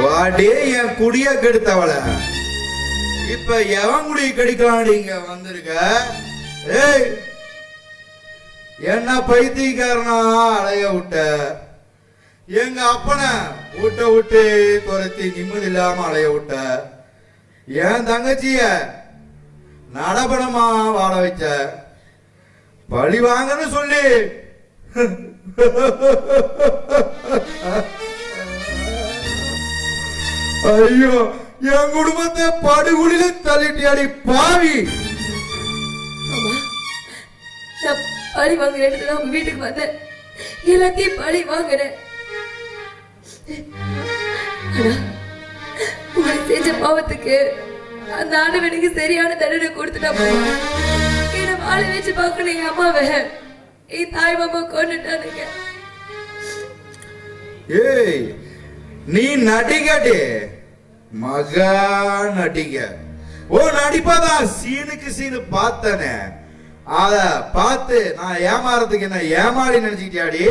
வாடே என் குடிய கெடுத்தவள இப்ப எவன் குடிய கெடுக்கலாம் இங்க வந்திருக்க? ஏய், என்ன பைத்தியக்காரனா அலைய விட்ட? எங்க அப்பனை விட்ட விட்டு துரத்தி நிம்மதி இல்லாம அலைய விட்ட. என் தங்கச்சிய நடபடமா வாழ வச்ச. பழி வாங்கன்னு சொல்லி ஐயோ, என் குடும்பத்தை படுகுழில தள்ளிட்டியாடி பாவி. பழி வாங்குறேன் உங்க வீட்டுக்கு வந்தேன், எல்லாத்தையும் பழி வாங்குறேன். உங்களுக்கு செஞ்ச பாவத்துக்கு அந்த ஆண்டவனுக்கு சரியான தண்டனை கொடுத்துட்டா போவா. என்ன வாழ வச்சு பார்க்கணும் எங்க அம்மாவை. என் தாய் மாமா கொண்டுட்டானுங்க. ஏய், நீ நடிகடி மகா நடிக. ஓ நடிப்பாதான் சீனுக்கு சீனு பார்த்தனே. அத பார்த்து நான் ஏமாறதுக்கு என்ன ஏமாறி நினைச்சுக்கிட்டியாடி?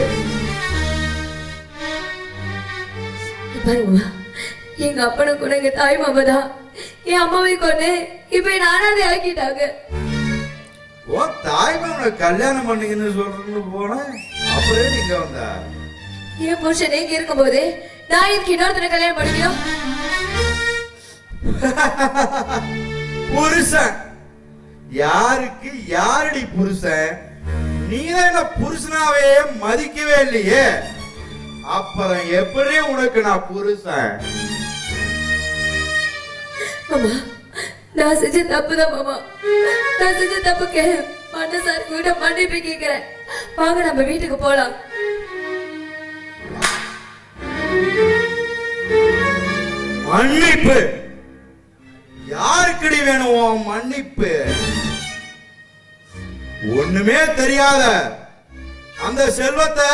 பாருங்க, எங்க அப்பனை கூட எங்க தாய் மாமா தான் என் அம்மாவை கொண்டு இப்ப என்ன அனாதை ஆக்கிட்டாங்க. ஓ தாய் மாமனை கல்யாணம் பண்ணீங்கன்னு சொல்றேன்னு போன அப்புறம் நீங்க வந்த என் புருஷன் நீங்க இருக்கும் போது நான் இதுக்கு இன்னொருத்தனை கல்யாணம் பண்ணிக்கணும். புருஷன் யாருக்கு யாரடி புருஷன்? நீதான் என்ன புருஷனாவே மதிக்கவே இல்லையே, அப்புறம் எப்படி உனக்கு நான் புருஷன்? மாமா, நான் செஞ்ச தப்புதான் மாமா. நான் செஞ்ச தப்புக்கு மன்ன சார் கூட மன்னிப்பு கேட்கிறேன். வாங்க நம்ம வீட்டுக்கு போலாம். மன்னிப்பு யாருக்கடி வேணும்? மன்னிப்பு ஒண்ணுமே தெரியாத அந்த செல்வத்தை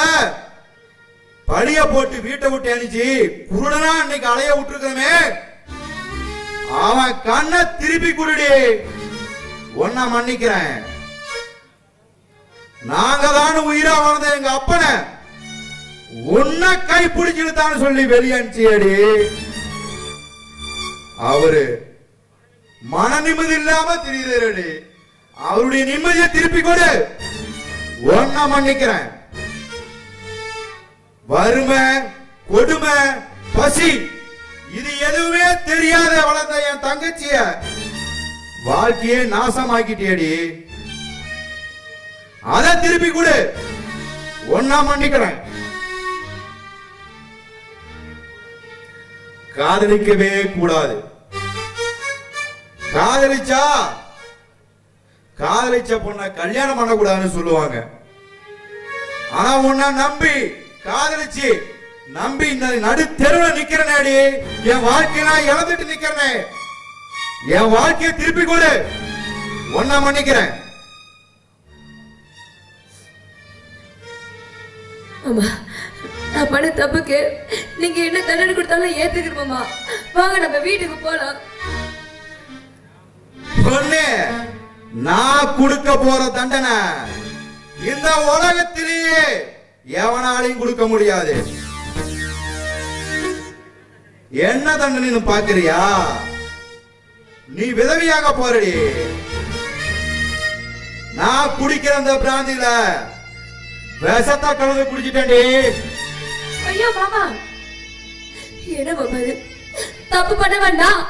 பழிய போட்டு வீட்டை விட்டு அணிச்சு குருடனா அன்னைக்கு அலைய விட்டுருக்கமே, அவன் கண்ணை திருப்பி குருடி. ஒன்ன மன்னிக்கிறேன். நாங்க தான் உயிரா வாழ்ந்த எங்க அப்பனை உன்ன கை பிடிச்சிருத்தான்னு சொல்லி வெளியே அனுப்பிச்சியடி. அவரு மன நிம்மதி இல்லாம தெரியுது. அவருடைய நிம்மதியை திருப்பி கொடு. ஒன்ன மன்னிக்கிறேன். வறுமை, கொடுமை, பசி இது எதுவுமே தெரியாத வளர்ந்த என் தங்கச்சிய வாழ்க்கையை நாசமாக்கிட்டேடி. அதை திருப்பி கொடு. ஒன்னா மன்னிக்கிறேன். காதலிக்கவே கூடாது. காதலிச்ச பொண்ண கல்யாணம் பண்ணக்கூடாதுன்னு சொல்லுவாங்க. ஆனா உன்ன நம்பி காதலிச்சு நம்பி நடு தெருவில் நிக்கிறனேடி. என் வாழ்க்கையை நான் இழந்துட்டு நிக்கிறனே. என் வாழ்க்கையை திருப்பி கொடு. ஒன்ன மன்னிக்கிறேன். ஆமா, நான் பண்ண தப்புக்கு நீங்க என்ன தண்டனை கொடுத்தாலும் ஏத்துக்கிறோமா. வாங்க நம்ம வீட்டுக்கு போலாம். பொண்ணு, நான் கொடுக்க போற தண்டனை இந்த உலகத்திலேயே எவனாலையும் கொடுக்க முடியாது. என்ன தண்டனை பாக்குறியா? நீ விதவியாக போறடி. நான் குடிக்கிற அந்த பிராந்தியில விஷத்தை கலந்து குடிச்சிட்டேன்டி. ஐயோ மாமா, என்ன மாமா இது? தப்பு பண்ண வேண்டாம்,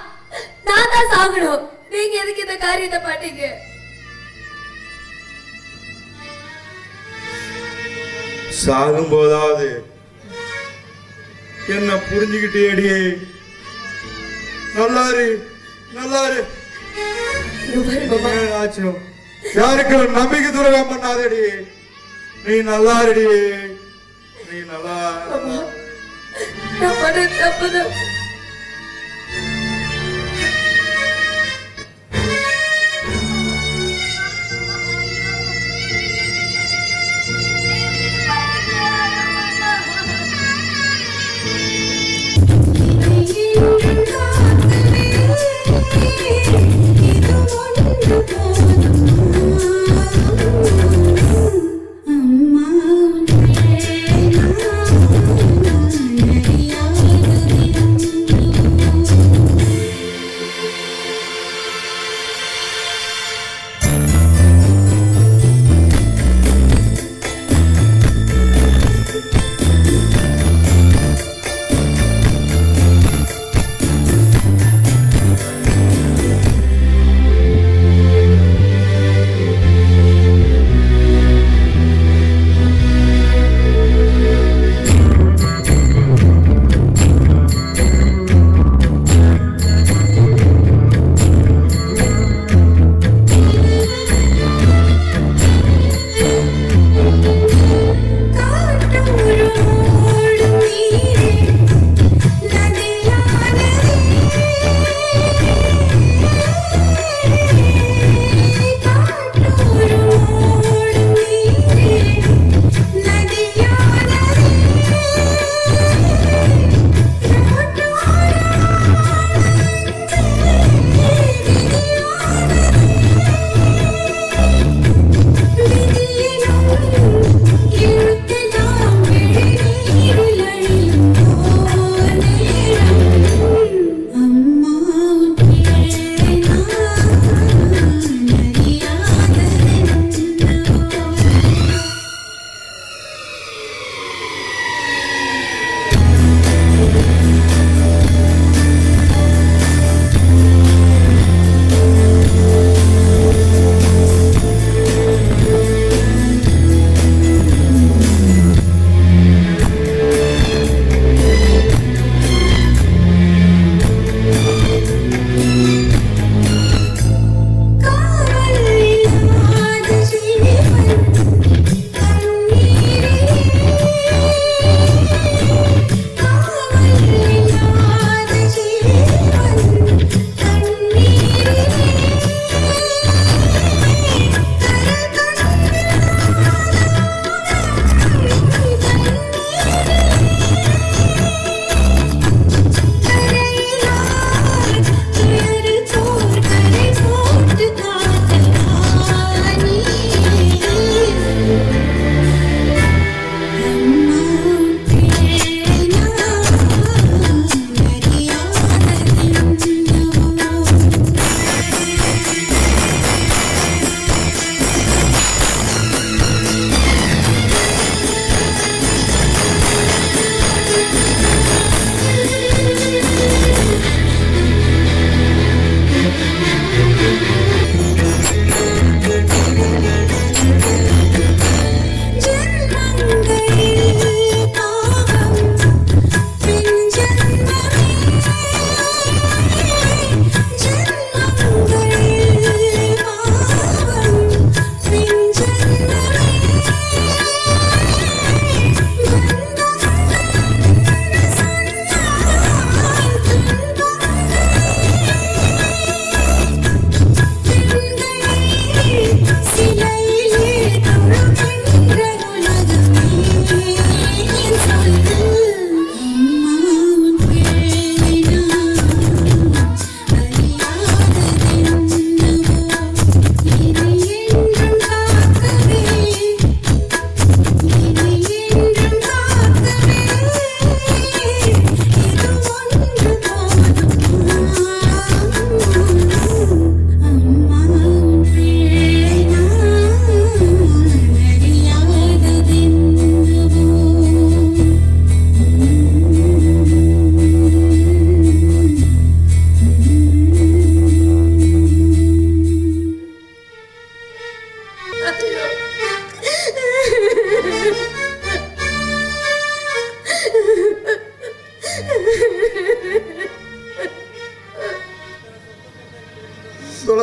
நான் தான் சாகணும். நீங்க எதுக்கு இந்த காரியத்தை பண்ணீங்க? சாகும் போதாவது என்ன புரிஞ்சுக்கிட்டேடி. நல்லாரு நல்லாரு. யாருக்கு நம்பிக்கை துரோகம் பண்ணாதடி. நீ நல்லாருடி. நீ நல்லா. நான் பண்ண தப்புதான். அம்மா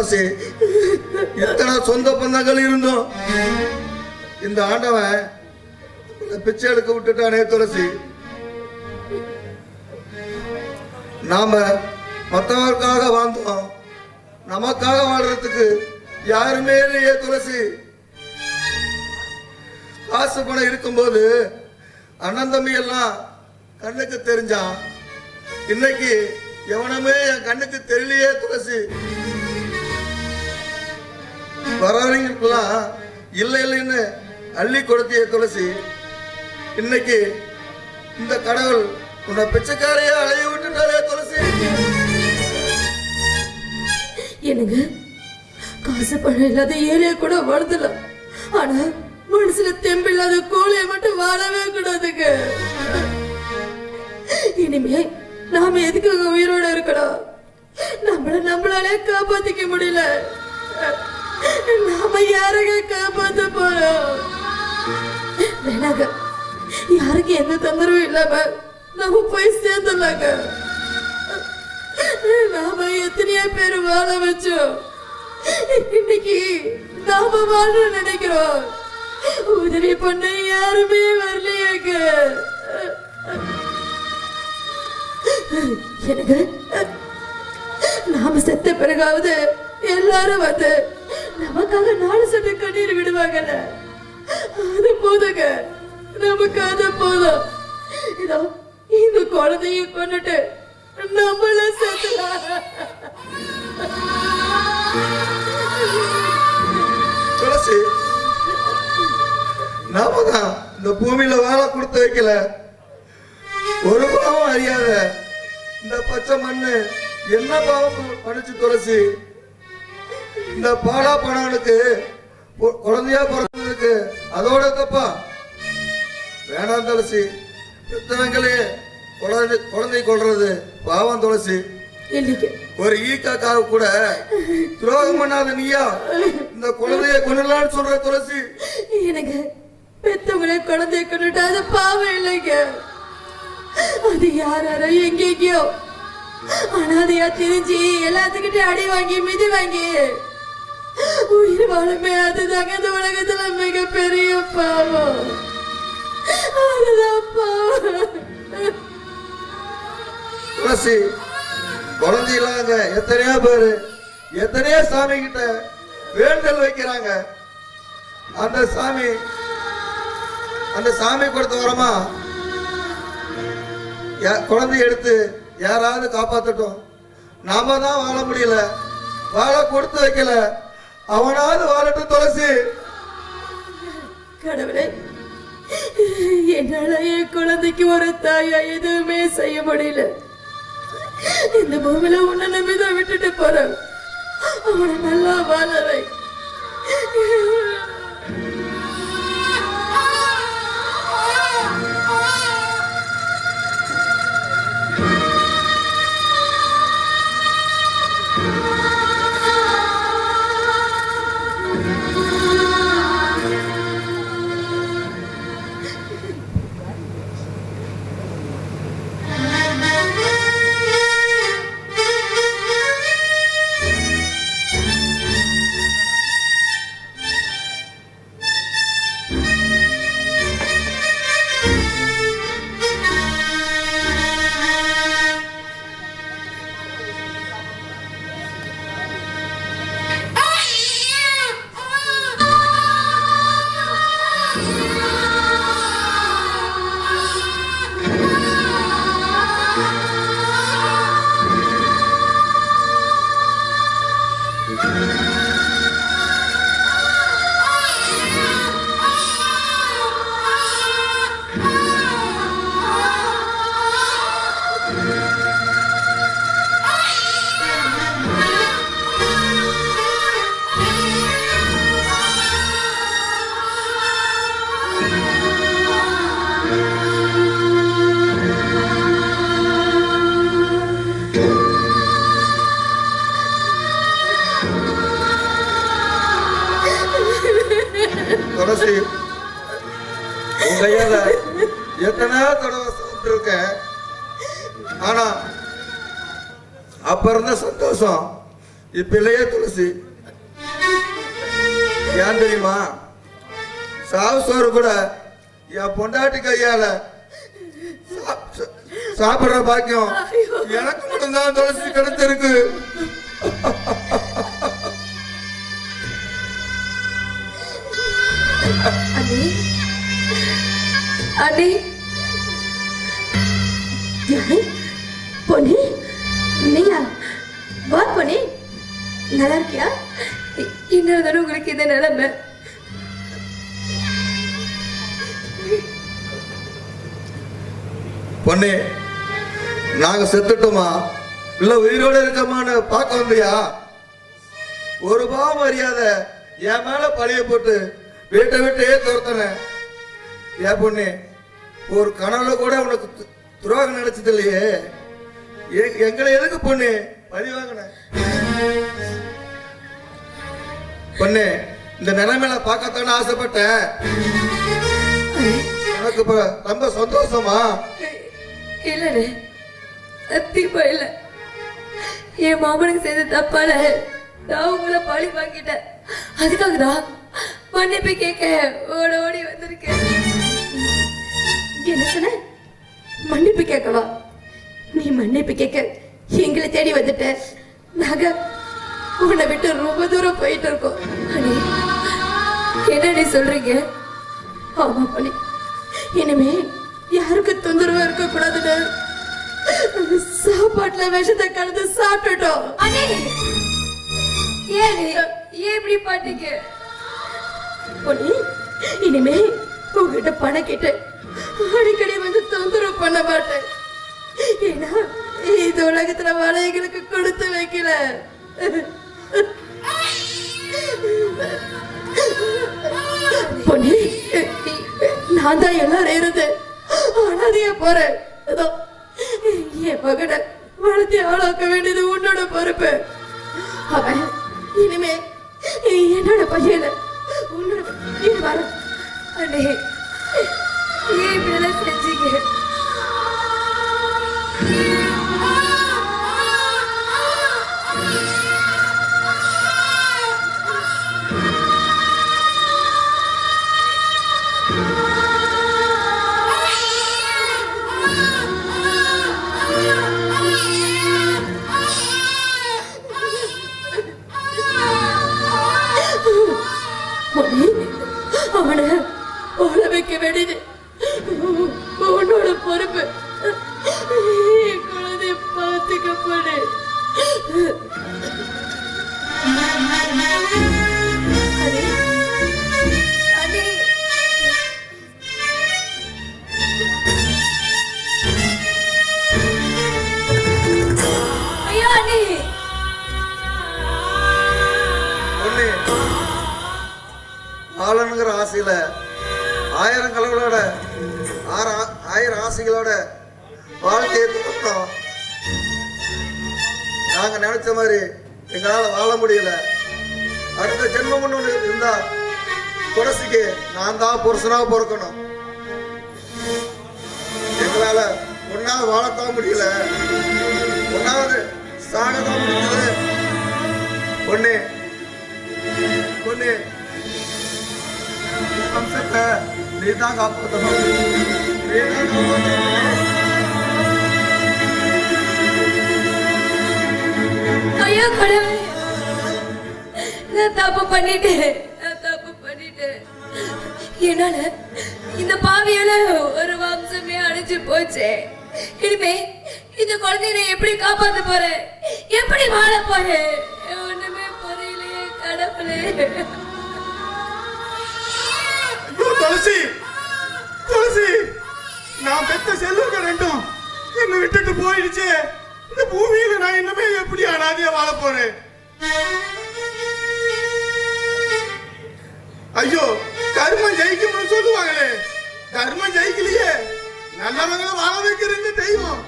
துளசி. இத்தனை சொந்த பந்தங்கள் இருந்தோம் இந்த ஆண்டவன் பிச்சை எடுக்க விட்டுட்டானே துளசி. நாம மற்றவர்களுக்காக வாழ்ந்தோம், நமக்காக வாழ்றதுக்கு யாருமே இல்லையே துளசி. காசு பணம் இருக்கும்போது அண்ணன் தம்பி எல்லாம் கண்ணுக்கு தெரிஞ்சான். இன்னைக்கு எவனுமே என் கண்ணுக்கு தெரியலையே துளசி. வரவங்களுக்கெல்லாம் இல்லை இல்லைன்னு அள்ளி கொடுத்தியே துளசி. இன்னைக்கு இந்த கடவுள் உன்னை பிச்சைக்காரையே அலைய விட்டுட்டாலே துளசி. எனக்கு காசு பணம் இல்லாத ஏழைய கூட வாழ்ந்துலாம், ஆனா மனசுல தெம்பில்லாத கோழைய மட்டும் வாழவே கூடாதுங்க. இனிமே நாம எதுக்காக உயிரோட இருக்கணும்? நம்மளாலே காப்பாத்திக்க முடியல, நாம யாருங்க காப்பாத்த போறோம்? வேணாங்க, யாருக்கு எந்த தொந்தரவும் இல்லாம நம்ம போய் சேர்ந்துடலாங்க. நாம எத்தனையோ பேர் வாழ வச்சோம், இன்னைக்கு நாம வாழ நினைக்கிறோம். உதவி பண்ண யாருமே வரலையாங்க. எனக்கு நாம செத்த பிறகாவது எல்லாரும் வந்து நமக்காக 4 சொட்டு கண்ணீர் விடுவாங்கல்ல, அது போதுங்க, நமக்கு அது போதும். இதோ இந்த குழந்தைய கொண்டுட்டு நம்மள செத்துலாம். துளசி, நாம தான் இந்த பூமியில வாழ கொடுத்து வைக்கல. ஒரு பாவம் அறியாத இந்த பச்சை மண்ணு என்ன பாவம் பண்ணிச்சு துளசி? இந்த பாலா பணவனுக்கு குழந்தையா பிறந்ததுக்கு அதோட தப்பா? வேணாம் துளசி. பெத்தவங்களே குழந்தை கொள்றது பாவம் துளசி. ஒரு ஈக்காக்காக கூட துரோகம் பண்ணாத நீயா இந்த குழந்தைய கொள்ளலான்னு சொல்ற துளசி? எனக்கு பெத்தவங்களே குழந்தைய கொண்டுட்டா அது பாவம் இல்லைங்க. அது யாரோ எங்கேயோ அனாதையா திரிஞ்சு எல்லாத்துக்கிட்ட அடி வாங்கி மிதி வாங்கி உயிர் வாழுமே, அதுதாங்க இந்த உலகத்துல மிகப்பெரிய பாவம். அதுதான் பாவம். துளசி, குழந்தை இல்லாத எத்தனையோ பேரு எத்தனையோ சாமி கிட்ட வேண்டல் வைக்கிறாங்க. அந்த சாமி கொடுத்த வரமா குழந்தைய எடுத்து யாராவது காப்பாத்தட்டும். நாம தான் வாழ முடியல, வாழ கொடுத்து வைக்கல, அவனாவது வாழட்டும் துளசி. கடவுளே, என்னால என் குழந்தைக்கு ஒரு தாயா எதுவுமே செய்ய முடியல. இந்த பூமியில உன்னை நம்பிதான் விட்டுட்டு போறேன், அவனை நல்லா வாழவை. துளசி, உன் கையால எத்தனையோ தடவை சாப்பிட்டு இருக்கேன். ஆனா அப்ப இருந்த சந்தோஷம் இப்ப இல்லையே துளசி. ஏன் தெரியுமா? சாவு சோறு கூட என் பொண்டாட்டி கையால சாப்பிடுற பாக்கியம் எனக்கு மட்டும்தான் துளசி கிடைச்சிருக்கு. அண்ணி அண்ணி யாரு? பொண்ணு நீயா? வா பொண்ணு, நல்லா இருக்கியா? இன்னொரு தடவை உங்களுக்கு இந்த நிலைமை. பொண்ணு, நாங்க செத்துட்டோமா இல்ல உயிரோட இருக்கமான்னு பார்க்க வந்தியா? ஒரு பாவம் அறியாத என் மேல பழிய போட்டு வீட்டை விட்டே துரத்தன. ஏன் பொண்ணு, ஒரு கனவுல கூட உனக்கு துரோகம் நினைச்சது இல்லையே. எங்களை எதுக்கு பொண்ணு பழி வாங்கின? பொண்ணு, இந்த நிலைமையில பார்க்கத்தானே ஆசைப்பட்டேன். எனக்கு இப்ப ரொம்ப சந்தோஷமா? இல்லண்ணே, சத்தியமா இல்ல. என் மாமனுக்கு செய்த தப்பால நான் உங்களை பழி வாங்கிட்டேன். அதுக்காக தான் மன்னிப்பு கேட்க ஓட ஓடி வந்திருக்கேன். என்ன சொன்ன? மன்னிப்பு கேட்கவா? நீ மன்னிப்பு கேட்க எங்களை தேடி வந்துட்ட. நாங்க உன்னை விட்டு ரொம்ப தூரம் போயிட்டு இருக்கோம். அண்ணே, என்னடி சொல்றீங்க? ஆமா பண்ணி, இனிமே யாருக்கு தொந்தரவா இருக்க கூடாதுன்னு சாப்பாட்டுல விஷத்தை கலந்து சாப்பிட்டுட்டோம். அண்ணே, ஏன் இப்படி பாட்டீங்க? பொண்ணு, இனிமே உங்ககிட்ட பணம் கேட்டு அடிக்கடி வந்து தொந்தரவு பண்ண மாட்டேன். ஏன்னா இது உலகத்துல வாழைகளுக்கு கொடுத்து வைக்கல. பொண்ணு, நான் தான் எல்லாரும் இருந்து அனாதையா போறேன். என் மகனை வளர்த்தி ஆளாக்க வேண்டியது உன்னோட பொறுப்பு. அவன் இனிமே என்னோட பையன உன்னோட வர. அண்ணே, ஏன் இப்படிலாம் செஞ்சீங்க? அவனை வாழ வைக்க வேண்டியது உன்னோட பொறுப்பு. குழந்தைய பார்த்துக்க போடு. அண்ணே, ஐயோ அண்ணே, பொண்ணு, ஆளுங்கிற ஆசையில ஆயிரம் கலங்களோட ஆயிரம் ஆசைகளோட வாழ்க்கையை துறந்தோம். நாங்க நினைச்ச மாதிரி எங்களால வாழ முடியல. அடுத்த ஜென்மம் ஒண்ணு இருந்தா துளசிக்கு நான் தான் புருஷனா பொறுக்கணும். எங்களால ஒன்னாவது வாழத்தான் முடியல, ஒன்னாவது சாகத்தான் முடியல. பொண்ணு பொண்ணு, வம்சத்தை நீதான் காப்பாற்றணும். நீதான் காப்பாற்றணும். ஐயோ கடவுளே, நான் தப்பு பண்ணிட்டேன். என்னால இந்த பாவியால ஒரு வம்சமே அழிஞ்சு போச்சு. இனிமே இந்த குழந்தைய எப்படி காப்பாத்த போறேன்? எப்படி வாழ போறேன்? ஒண்ணுமே புரியலையே கடவுளே. துளசி, துளசி, நான் பெத்த செல்வங்க ரெண்டும் என்னை விட்டுட்டு போயிடுச்சு. இந்த பூமியில நான் இன்னுமே எப்படி அனாதையா வாழ போறேன்? ஐயோ, கர்மம் ஜெயிக்கும்னு சொல்லுவாங்களே, கர்மம் ஜெயிக்கலையே. நல்லவங்களை வாழ வைக்கிற இந்த தெய்வம்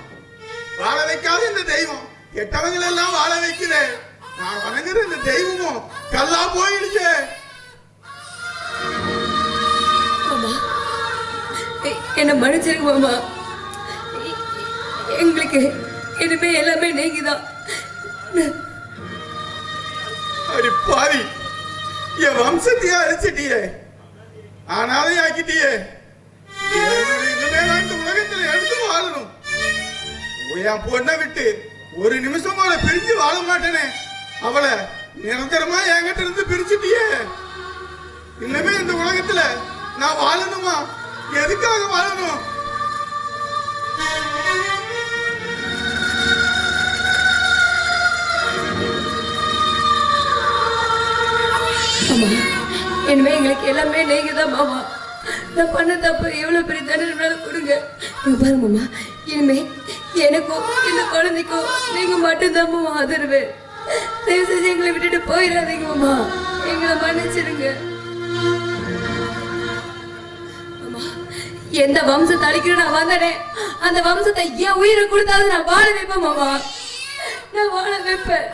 வாழ வைக்காத இந்த தெய்வம் கெட்டவங்களை எல்லாம் வாழ வைக்கிறேன். நான் வணங்குற இந்த தெய்வமும் கல்லா போயிடுச்சு. என்ன மன்னிச்சிருங்க மாமா. எங்களுக்கு இனிமே எல்லாமே நீங்கதான். அடி பாவி, என் வம்சத்தையே அழிச்சிட்டியே, அனாதை ஆக்கிட்டியே. இனிமே நான் இந்த உலகத்துல எடுத்து வாழணும். என் பொண்ணை விட்டு ஒரு நிமிஷம் அவளை பிரிஞ்சு வாழ மாட்டேனே. அவளை நிரந்தரமா என்கிட்ட இருந்து பிரிச்சுட்டியே. இனிமே இந்த உலகத்துல நான் வாழணுமா? எதுக்காக வாழணும்? மாமா, இனிமே எங்களுக்கு எல்லாமே நீங்க தான் மாமா. நான் பண்ண தப்பு எவ்வளவு பெரிய தண்டனை கொடுங்க. இங்க பாரு மாமா, இனிமே எனக்கும் இந்த குழந்தைக்கும் நீங்க மட்டும்தான் மாமா ஆதரவு. தயவு செஞ்சு எங்களை விட்டுட்டு போயிடாதீங்க மாமா, எங்களை மன்னிச்சிருங்க மாமா. எந்த வம்சத்தை அழிக்கிற நான் வந்தனே, அந்த வம்சத்தை என் உயிரை கொடுத்தாலும் நான் வாழ வைப்பேன் மாமா, நான் வாழ வைப்பேன்.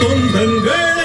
சொந்தங்கள்